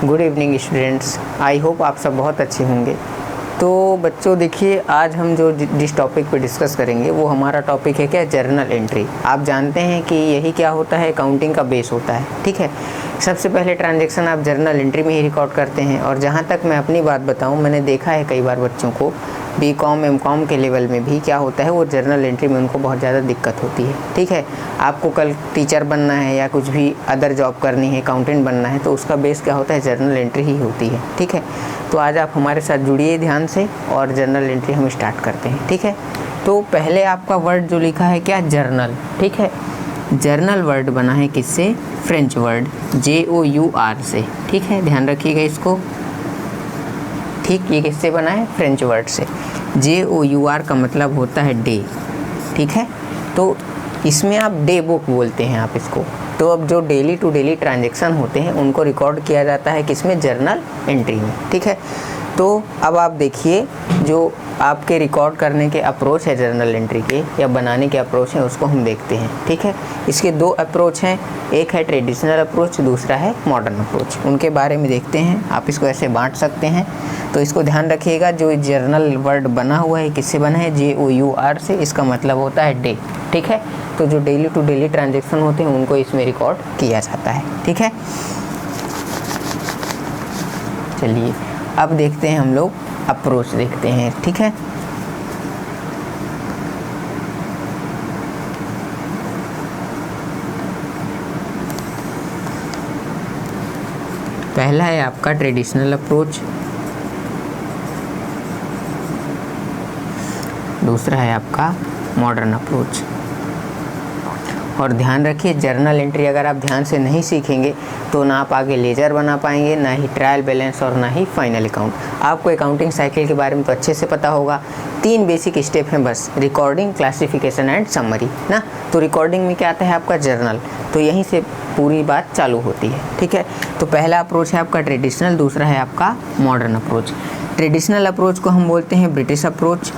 Good evening students, I hope आप सब बहुत अच्छे होंगे। तो बच्चों देखिए, आज हम जो जिस टॉपिक पे डिस्कस करेंगे वो हमारा टॉपिक है क्या, जर्नल एंट्री। आप जानते हैं कि यही क्या होता है, अकाउंटिंग का बेस होता है। ठीक है, सबसे पहले ट्रांजैक्शन आप जर्नल एंट्री में ही रिकॉर्ड करते हैं। और जहाँ तक मैं अपनी बात बताऊँ, मैंने देखा है कई बार बच्चों को बीकॉम एमकॉम के लेवल में भी क्या होता है, वो जर्नल एंट्री में उनको बहुत ज़्यादा दिक्कत होती है। ठीक है, आपको कल टीचर बनना है या कुछ भी अदर जॉब करनी है, अकाउंटेंट बनना है, तो उसका बेस क्या होता है, जर्नल एंट्री ही होती है। ठीक है, तो आज आप हमारे साथ जुड़िए ध्यान से और जर्नल एंट्री हम स्टार्ट करते हैं। ठीक है, तो पहले आपका वर्ड जो लिखा है क्या, जर्नल। ठीक है, जर्नल वर्ड बना है किससे, फ्रेंच वर्ड JOUR से। ठीक है, ध्यान रखिएगा इसको। ठीक, ये किससे बना है, फ्रेंच वर्ड से। JOUR का मतलब होता है डे। ठीक है, तो इसमें आप डे बुक बोलते हैं आप इसको। तो अब जो डेली टू डेली ट्रांजैक्शन होते हैं उनको रिकॉर्ड किया जाता है किसमें, जर्नल एंट्री में। ठीक है, तो अब आप देखिए, जो आपके रिकॉर्ड करने के अप्रोच है जर्नल एंट्री के या बनाने के अप्रोच हैं, उसको हम देखते हैं। ठीक है, इसके दो अप्रोच हैं, एक है ट्रेडिशनल अप्रोच, दूसरा है मॉडर्न अप्रोच। उनके बारे में देखते हैं। आप इसको ऐसे बांट सकते हैं, तो इसको ध्यान रखिएगा। जो जर्नल वर्ड बना हुआ है किससे बना है, JOUR से। इसका मतलब होता है डे। ठीक है, तो जो डेली टू डेली ट्रांजैक्शन होते हैं उनको इसमें रिकॉर्ड किया जाता है। ठीक है, चलिए अब देखते हैं हम लोग अप्रोच देखते हैं। ठीक है, पहला है आपका ट्रेडिशनल अप्रोच, दूसरा है आपका मॉडर्न अप्रोच। और ध्यान रखिए, जर्नल एंट्री अगर आप ध्यान से नहीं सीखेंगे तो ना आप आगे लेजर बना पाएंगे, ना ही ट्रायल बैलेंस और ना ही फाइनल अकाउंट। आपको अकाउंटिंग साइकिल के बारे में तो अच्छे से पता होगा। 3 बेसिक स्टेप हैं बस, रिकॉर्डिंग, क्लासिफिकेशन एंड समरी ना। तो रिकॉर्डिंग में क्या आता है आपका, जर्नल, तो यहीं से पूरी बात चालू होती है। ठीक है, तो पहला अप्रोच है आपका ट्रेडिशनल, दूसरा है आपका मॉडर्न अप्रोच। ट्रेडिशनल अप्रोच को हम बोलते हैं ब्रिटिश अप्रोच।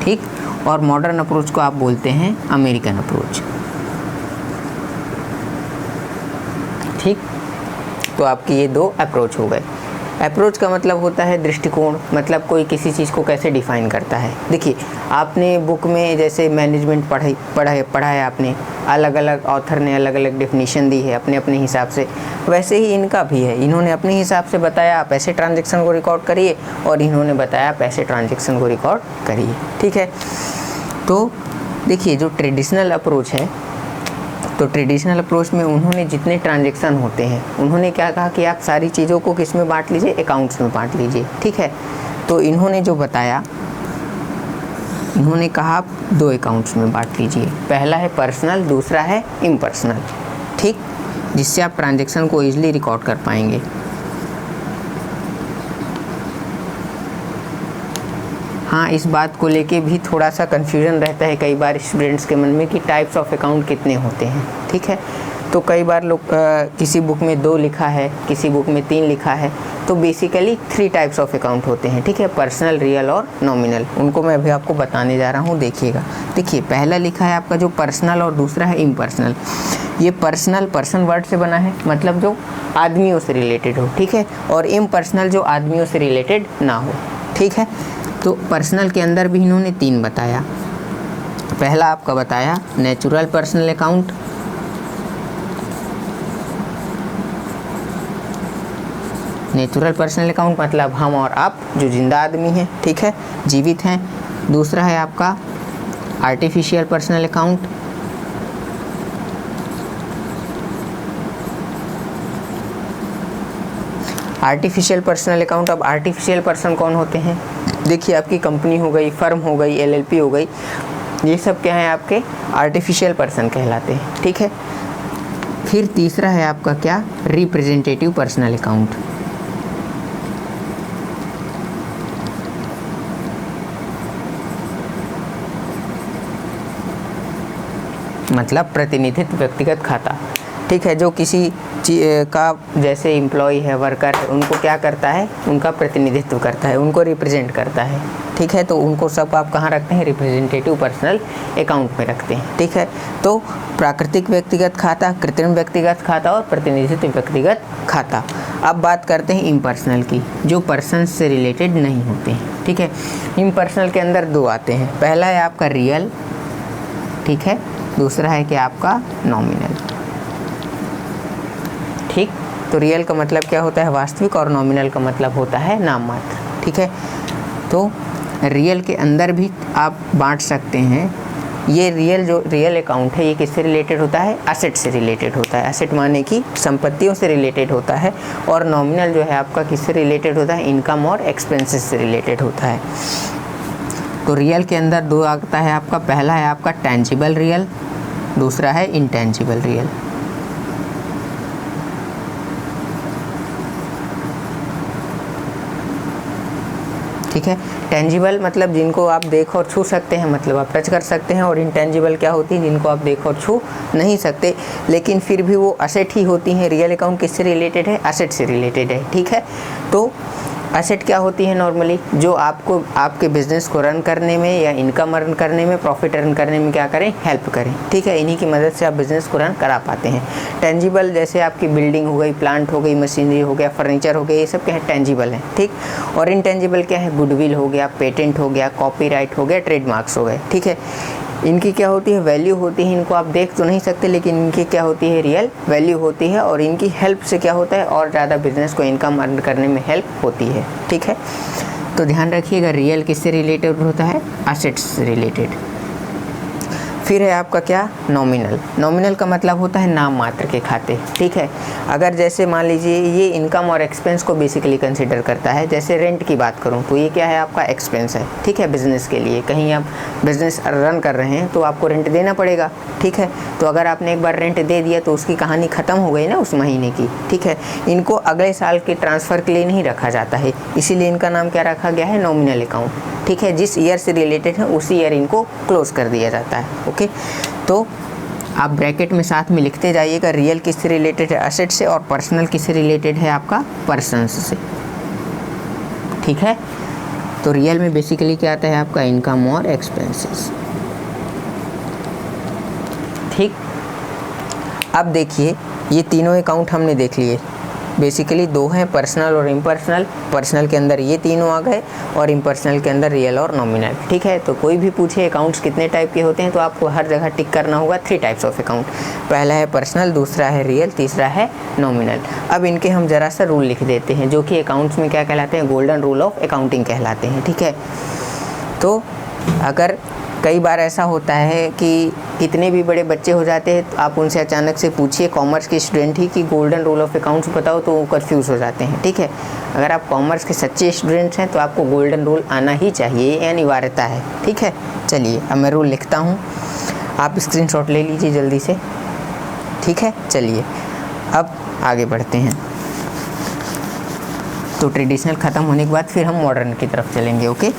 ठीक, और मॉडर्न अप्रोच को आप बोलते हैं अमेरिकन अप्रोच। ठीक, तो आपके ये 2 अप्रोच हो गए। अप्रोच का मतलब होता है दृष्टिकोण, मतलब कोई किसी चीज़ को कैसे डिफाइन करता है। देखिए, आपने बुक में जैसे मैनेजमेंट पढ़ा है आपने, अलग अलग ऑथर ने अलग अलग डेफिनेशन दी है अपने अपने हिसाब से, वैसे ही इनका भी है। इन्होंने अपने हिसाब से बताया आप ऐसे ट्रांजैक्शन को रिकॉर्ड करिए, और इन्होंने बताया आप ऐसे ट्रांजैक्शन को रिकॉर्ड करिए। ठीक है, तो देखिए जो ट्रेडिशनल अप्रोच है, तो ट्रेडिशनल अप्रोच में उन्होंने जितने ट्रांजैक्शन होते हैं, उन्होंने क्या कहा कि आप सारी चीज़ों को किस में बांट लीजिए, अकाउंट्स में बांट लीजिए। ठीक है, तो इन्होंने जो बताया, इन्होंने कहा आप 2 अकाउंट्स में बांट लीजिए। पहला है पर्सनल, दूसरा है इम्पर्सनल। ठीक, जिससे आप ट्रांजैक्शन को ईजिली रिकॉर्ड कर पाएंगे। हाँ, इस बात को लेके भी थोड़ा सा कन्फ्यूजन रहता है कई बार स्टूडेंट्स के मन में कि टाइप्स ऑफ अकाउंट कितने होते हैं। ठीक है, तो कई बार लोग किसी बुक में 2 लिखा है, किसी बुक में 3 लिखा है, तो बेसिकली 3 टाइप्स ऑफ अकाउंट होते हैं। ठीक है, पर्सनल, रियल और नॉमिनल। उनको मैं अभी आपको बताने जा रहा हूँ, देखिएगा। देखिए, पहला लिखा है आपका जो पर्सनल और दूसरा है इम्पर्सनल। ये पर्सनल पर्सन वर्ड से बना है, मतलब जो आदमियों से रिलेटेड हो। ठीक है, और इम्पर्सनल जो आदमियों से रिलेटेड ना हो। ठीक है, तो पर्सनल के अंदर भी इन्होंने 3 बताया। पहला आपका बताया natural personal account, natural personal account मतलब हम और आप जो जिंदा आदमी हैं, ठीक है, जीवित हैं। दूसरा है आपका artificial personal account, artificial personal account. अब आर्टिफिशियल पर्सन कौन होते हैं, देखिए आपकी कंपनी हो गई, फर्म हो गई, LLP हो गई, ये सब क्या है आपके आर्टिफिशियल पर्सन कहलाते हैं। ठीक है, फिर तीसरा है आपका क्या, रिप्रेजेंटेटिव पर्सनल अकाउंट। मतलब प्रतिनिधित्व व्यक्तिगत खाता। ठीक है, जो किसी का जैसे एम्प्लॉय है, वर्कर है, उनको क्या करता है, उनका प्रतिनिधित्व करता है, उनको रिप्रेजेंट करता है। ठीक है, तो उनको सब आप कहाँ रखते हैं, रिप्रेजेंटेटिव पर्सनल अकाउंट में रखते हैं। ठीक है, तो प्राकृतिक व्यक्तिगत खाता, कृत्रिम व्यक्तिगत खाता और प्रतिनिधित्व व्यक्तिगत खाता। अब बात करते हैं इम्पर्सनल की, जो पर्सन से रिलेटेड नहीं होते हैं। ठीक है, इम्पर्सनल के अंदर दो आते हैं, पहला है आपका रियल, ठीक है, दूसरा है कि आपका नॉमिनल। ठीक, तो रियल का मतलब क्या होता है, वास्तविक, और नॉमिनल का मतलब होता है नाम मात्र। ठीक है, तो रियल के अंदर भी आप बांट सकते हैं। ये रियल अकाउंट है, ये किससे रिलेटेड होता है, एसेट से रिलेटेड होता है। एसेट माने कि संपत्तियों से रिलेटेड होता है। और नॉमिनल जो है आपका किससे रिलेटेड होता है, इनकम और एक्सपेंसेस से रिलेटेड होता है। तो रियल के अंदर दो आता है आपका, पहला है आपका टेंजिबल रियल, दूसरा है इंटेंजिबल रियल। ठीक है, टेंजिबल मतलब जिनको आप देख और छू सकते हैं, मतलब आप टच कर सकते हैं, और इंटेंजिबल क्या होती है, जिनको आप देख और छू नहीं सकते, लेकिन फिर भी वो असेट ही होती हैं। रियल अकाउंट किससे रिलेटेड है, असेट से रिलेटेड है। ठीक है, तो असेट क्या होती है, नॉर्मली जो आपको आपके बिजनेस को रन करने में या इनकम अर्न करने में, प्रॉफिट अर्न करने में क्या करें, हेल्प करें। ठीक है, इन्हीं की मदद से आप बिजनेस को रन करा पाते हैं। टेंजिबल जैसे आपकी बिल्डिंग हो गई, प्लांट हो गई, मशीनरी हो गया, फर्नीचर हो गया, ये सब क्या है, टेंजिबल है। ठीक, और इनटेंजिबल क्या है, गुडविल हो गया, पेटेंट हो गया, कॉपीराइट हो गया, ट्रेडमार्क्स हो गए। ठीक है, इनकी क्या होती है, वैल्यू होती है। इनको आप देख तो नहीं सकते, लेकिन इनकी क्या होती है, रियल वैल्यू होती है, और इनकी हेल्प से क्या होता है, और ज़्यादा बिजनेस को इनकम अर्न करने में हेल्प होती है। ठीक है, तो ध्यान रखिएगा, रियल किससे रिलेटेड होता है, एसेट्स से रिलेटेड। फिर है आपका क्या, नॉमिनल। नॉमिनल का मतलब होता है नाम मात्र के खाते। ठीक है, अगर जैसे मान लीजिए ये इनकम और एक्सपेंस को बेसिकली कंसिडर करता है। जैसे रेंट की बात करूं तो ये क्या है, आपका एक्सपेंस है। ठीक है, बिजनेस के लिए कहीं आप बिजनेस रन कर रहे हैं तो आपको रेंट देना पड़ेगा। ठीक है, तो अगर आपने एक बार रेंट दे दिया तो उसकी कहानी ख़त्म हो गई ना उस महीने की। ठीक है, इनको अगले साल के ट्रांसफ़र के लिए नहीं रखा जाता है, इसीलिए इनका नाम क्या रखा गया है, नॉमिनल अकाउंट। ठीक है, जिस ईयर से रिलेटेड है उसी ईयर इनको क्लोज कर दिया जाता है। ओके, तो आप ब्रैकेट में साथ में लिखते जाइएगा, रियल किससे रिलेटेड है, एसेट से, और पर्सनल किससे रिलेटेड है, आपका पर्सन्स से। ठीक है, तो रियल में बेसिकली क्या आता है, आपका इनकम और एक्सपेंसेस। ठीक, अब देखिए ये तीनों अकाउंट हमने देख लिए। बेसिकली दो हैं, पर्सनल और इम्पर्सनल। पर्सनल के अंदर ये तीनों आ गए, और इम्पर्सनल के अंदर रियल और नॉमिनल। ठीक है, तो कोई भी पूछे अकाउंट्स कितने टाइप के होते हैं तो आपको हर जगह टिक करना होगा 3 टाइप्स ऑफ अकाउंट। पहला है पर्सनल, दूसरा है रियल, तीसरा है नॉमिनल। अब इनके हम ज़रा सा रूल लिख देते हैं, जो कि अकाउंट्स में क्या कहलाते हैं, गोल्डन रूल ऑफ अकाउंटिंग कहलाते हैं। ठीक है, तो अगर कई बार ऐसा होता है कि कितने भी बड़े बच्चे हो जाते हैं तो आप उनसे अचानक से पूछिए, कॉमर्स के स्टूडेंट ही, कि गोल्डन रूल ऑफ अकाउंट्स बताओ, तो वो कन्फ्यूज़ हो जाते हैं। ठीक है, अगर आप कॉमर्स के सच्चे स्टूडेंट्स हैं तो आपको गोल्डन रूल आना ही चाहिए, ये अनिवार्यता है। ठीक है, चलिए अब मैं रूल लिखता हूँ, आप स्क्रीनशॉट ले लीजिए जल्दी से। ठीक है, चलिए अब आगे बढ़ते हैं। तो ट्रेडिशनल ख़त्म होने के बाद फिर हम मॉडर्न की तरफ चलेंगे। ओके,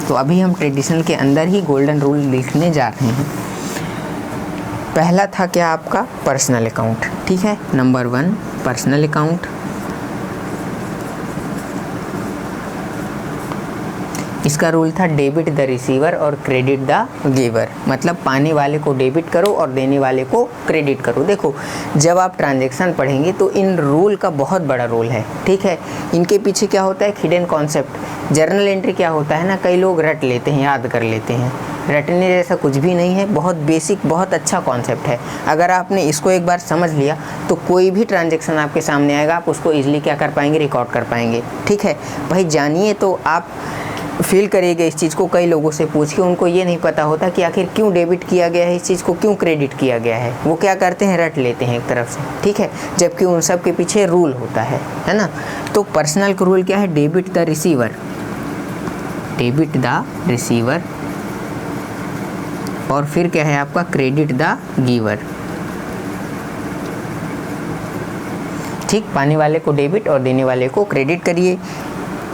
तो अभी हम ट्रेडिशनल के अंदर ही गोल्डन रूल लिखने जा रहे हैं। पहला था क्या, आपका पर्सनल अकाउंट। ठीक है, नंबर 1 पर्सनल अकाउंट। इसका रूल था डेबिट द रिसीवर और क्रेडिट द गिवर, मतलब पाने वाले को डेबिट करो और देने वाले को क्रेडिट करो। देखो, जब आप ट्रांजैक्शन पढ़ेंगे तो इन रूल का बहुत बड़ा रोल है। ठीक है, इनके पीछे क्या होता है, हिडन कॉन्सेप्ट। जर्नल एंट्री क्या होता है ना, कई लोग रट लेते हैं, याद कर लेते हैं। रटने जैसा कुछ भी नहीं है, बहुत बेसिक, बहुत अच्छा कॉन्सेप्ट है। अगर आपने इसको एक बार समझ लिया तो कोई भी ट्रांजैक्शन आपके सामने आएगा, आप उसको ईजिली क्या कर पाएंगे, रिकॉर्ड कर पाएंगे। ठीक है भाई, जानिए तो आप फील करिएगा इस चीज़ को। कई लोगों से पूछ के उनको ये नहीं पता होता कि आखिर क्यों डेबिट किया गया है, इस चीज़ को क्यों क्रेडिट किया गया है। वो क्या करते हैं, रट लेते हैं एक तरफ से। ठीक है, जबकि उन सब के पीछे रूल होता है ना। तो पर्सनल का रूल क्या है, debit the receiver, debit the receiver, और फिर क्या है आपका, क्रेडिट द गिवर। ठीक, पाने वाले को डेबिट और देने वाले को क्रेडिट करिए।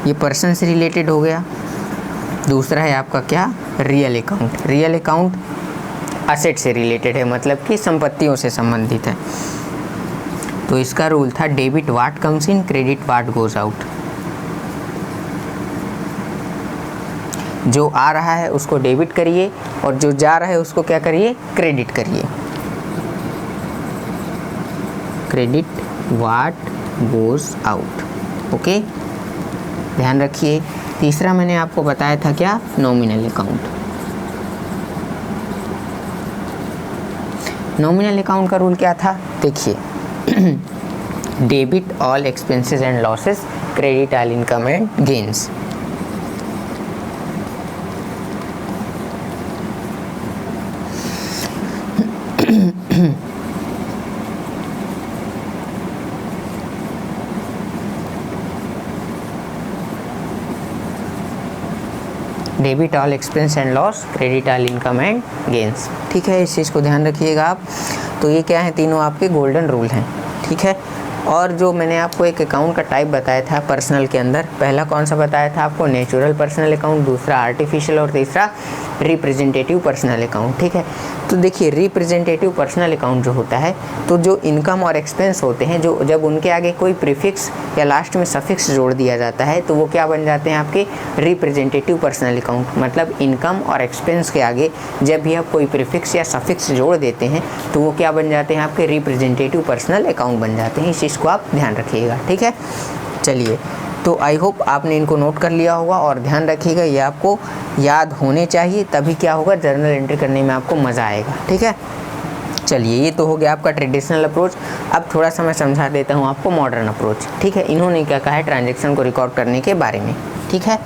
ये पर्सन से रिलेटेड हो गया। दूसरा है आपका क्या, real account. Real account asset से रिलेटेड है, मतलब कि संपत्तियों से संबंधित है। तो इसका रूल था debit what comes in, credit what goes out. जो आ रहा है उसको डेबिट करिए और जो जा रहा है उसको क्या करिए, क्रेडिट करिए। Credit what goes out. Okay, ध्यान रखिए। तीसरा मैंने आपको बताया था क्या, नॉमिनल अकाउंट। नॉमिनल अकाउंट का रूल क्या था, देखिए debit all expenses and losses, credit all income and gains. Debit all expense and loss, credit all income and gains. ठीक है, इस चीज़ को ध्यान रखिएगा आप। तो ये क्या है, तीनों आपके गोल्डन रूल हैं। ठीक है, और जो मैंने आपको एक अकाउंट का टाइप बताया था पर्सनल के अंदर, पहला कौन सा बताया था आपको, नेचुरल पर्सनल अकाउंट, दूसरा आर्टिफिशियल और तीसरा रिप्रेजेंटेटिव पर्सनल अकाउंट। ठीक है, तो देखिए रिप्रेजेंटेटिव पर्सनल अकाउंट जो होता है, तो जो इनकम और एक्सपेंस होते हैं, जो जब उनके आगे कोई प्रीफिक्स या लास्ट में सफिक्स जोड़ दिया जाता है तो वो क्या बन जाते हैं आपके रिप्रेजेंटेटिव पर्सनल अकाउंट। मतलब इनकम और एक्सपेंस के आगे जब भी आप कोई प्रीफिक्स या सफिक्स जोड़ देते हैं तो वो क्या बन जाते हैं आपके रिप्रेजेंटेटिव पर्सनल अकाउंट बन जाते हैं। इस चीज़ को आप ध्यान रखिएगा। ठीक है, चलिए, तो आई होप आपने इनको नोट कर लिया होगा और ध्यान रखिएगा, ये आपको याद होने चाहिए, तभी क्या होगा, जर्नल एंट्री करने में आपको मज़ा आएगा। ठीक है, चलिए, ये तो हो गया आपका ट्रेडिशनल अप्रोच। अब थोड़ा सा मैं समझा देता हूँ आपको मॉडर्न अप्रोच। ठीक है, इन्होंने क्या कहा है ट्रांजैक्शन को रिकॉर्ड करने के बारे में। ठीक है,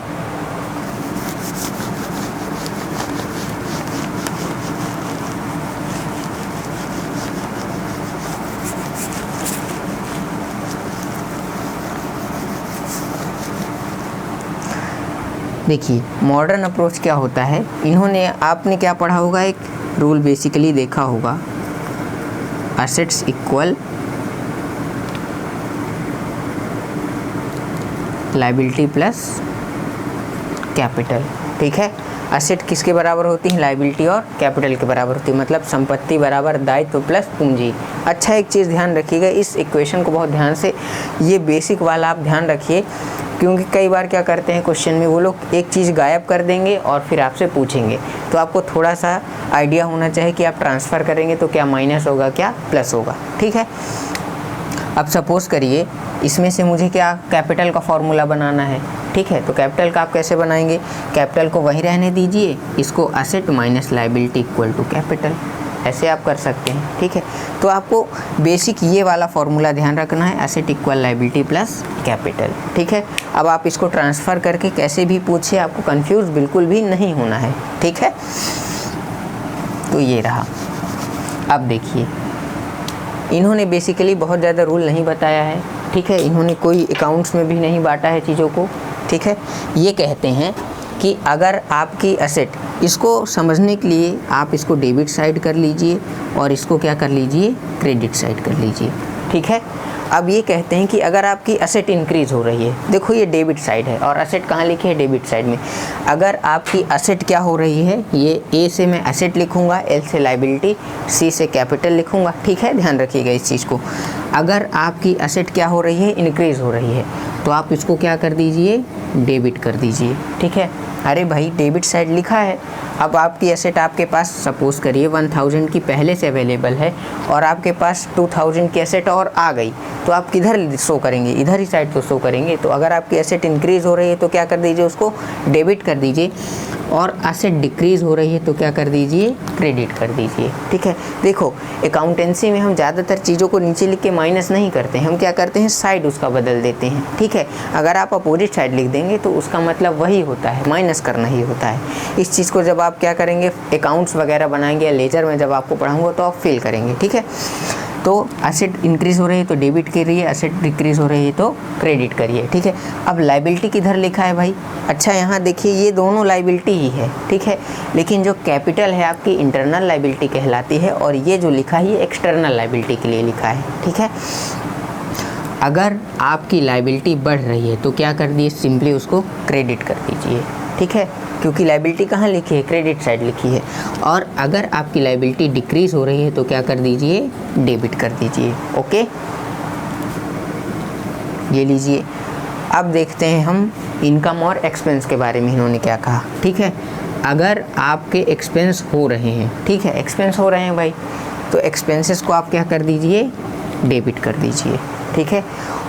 देखिए मॉडर्न अप्रोच क्या होता है, इन्होंने आपने क्या पढ़ा होगा, एक रूल बेसिकली देखा होगा, assets equal liability plus capital. ठीक है, असेट किसके बराबर होती है, लायबिलिटी और कैपिटल के बराबर होती है, मतलब संपत्ति बराबर दायित्व प्लस पूंजी। अच्छा, एक चीज़ ध्यान रखिएगा, इस इक्वेशन को बहुत ध्यान से, ये बेसिक वाला आप ध्यान रखिए, क्योंकि कई बार क्या करते हैं क्वेश्चन में वो लोग एक चीज़ गायब कर देंगे और फिर आपसे पूछेंगे, तो आपको थोड़ा सा आइडिया होना चाहिए कि आप ट्रांसफ़र करेंगे तो क्या माइनस होगा क्या प्लस होगा। ठीक है, अब सपोज़ करिए इसमें से मुझे क्या कैपिटल का फॉर्मूला बनाना है। ठीक है, तो कैपिटल का आप कैसे बनाएंगे, कैपिटल को वहीं रहने दीजिए, इसको asset minus liability equal to capital, ऐसे आप कर सकते हैं। ठीक है, तो आपको बेसिक ये वाला फॉर्मूला ध्यान रखना है, asset equal liability plus capital. ठीक है, अब आप इसको ट्रांसफ़र करके कैसे भी पूछिए, आपको कंफ्यूज बिल्कुल भी नहीं होना है। ठीक है, तो ये रहा। अब देखिए इन्होंने बेसिकली बहुत ज़्यादा रूल नहीं बताया है। ठीक है, इन्होंने कोई अकाउंट्स में भी नहीं बांटा है चीज़ों को। ठीक है, ये कहते हैं कि अगर आपकी असेट, इसको समझने के लिए आप इसको डेबिट साइड कर लीजिए और इसको क्या कर लीजिए, क्रेडिट साइड कर लीजिए। ठीक है, अब ये कहते हैं कि अगर आपकी असेट इंक्रीज़ हो रही है, देखो ये डेबिट साइड है और असेट कहाँ लिखी है, डेबिट साइड में। अगर आपकी असेट क्या हो रही है, ये ए से मैं असेट लिखूंगा, एल से लायबिलिटी, सी से कैपिटल लिखूंगा। ठीक है, ध्यान रखिएगा इस चीज़ को। अगर आपकी असेट क्या हो रही है, इंक्रीज़ हो रही है, तो आप इसको क्या कर दीजिए, डेबिट कर दीजिए। ठीक है, अरे भाई डेबिट साइड लिखा है, अब आपकी एसेट आपके पास सपोज़ करिए 1000 की पहले से अवेलेबल है और आपके पास 2000 की एसेट और आ गई, तो आप किधर शो करेंगे, इधर ही साइड तो शो करेंगे। तो अगर आपकी एसेट इंक्रीज़ हो रही है तो क्या कर दीजिए, उसको डेबिट कर दीजिए, और एसेट डिक्रीज़ हो रही है तो क्या कर दीजिए, क्रेडिट कर दीजिए। ठीक है, देखो अकाउंटेंसी में हम ज़्यादातर चीज़ों को नीचे लिख के माइनस नहीं करते हैं, हम क्या करते हैं, साइड उसका बदल देते हैं। ठीक है, अगर आप अपोजिट साइड लिख देंगे तो उसका मतलब वही होता है, माइनस करना ही होता है। इस चीज़ को जब आप क्या करेंगे, अकाउंट्स वगैरह बनाएंगे या लेजर में जब आपको पढ़ाऊंगा तो आप फील करेंगे। ठीक है, तो एसेट इंक्रीज़ हो रही है तो डेबिट करिए, एसेट डिक्रीज़ हो रही है तो क्रेडिट करिए। ठीक है, अब लायबिलिटी किधर लिखा है भाई, अच्छा यहाँ देखिए ये दोनों लायबिलिटी ही है। ठीक है, लेकिन जो कैपिटल है आपकी इंटरनल लायबिलिटी कहलाती है और ये जो लिखा है ये एक्सटर्नल लायबिलिटी के लिए लिखा है। ठीक है, अगर आपकी लायबिलिटी बढ़ रही है तो क्या कर दिए, सिंपली उसको क्रेडिट कर दीजिए। ठीक है, क्योंकि लायबिलिटी कहाँ लिखी है, क्रेडिट साइड लिखी है। और अगर आपकी लायबिलिटी डिक्रीज हो रही है तो क्या कर दीजिए, डेबिट कर दीजिए। ओके, ये लीजिए। अब देखते हैं हम इनकम और एक्सपेंस के बारे में इन्होंने क्या कहा। ठीक है, अगर आपके एक्सपेंस हो रहे हैं, ठीक है, एक्सपेंस हो रहे हैं भाई, तो एक्सपेंसेस को आप क्या कर दीजिए, डेबिट कर दीजिए। ठीक है,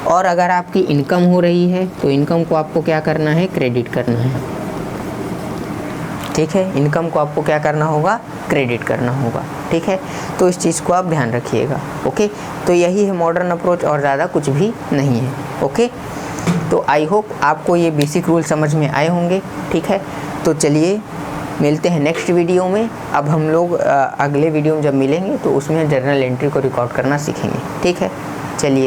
और अगर आपकी इनकम हो रही है तो इनकम को आपको क्या करना है, क्रेडिट करना है। ठीक है, इनकम को आपको क्या करना होगा, क्रेडिट करना होगा। ठीक है, तो इस चीज़ को आप ध्यान रखिएगा। ओके, तो यही है मॉडर्न अप्रोच और ज़्यादा कुछ भी नहीं है। ओके, तो आई होप आपको ये बेसिक रूल समझ में आए होंगे। ठीक है, तो चलिए मिलते हैं नेक्स्ट वीडियो में। अब हम लोग अगले वीडियो में जब मिलेंगे तो उसमें जर्नल एंट्री को रिकॉर्ड करना सीखेंगे। ठीक है, चलिए।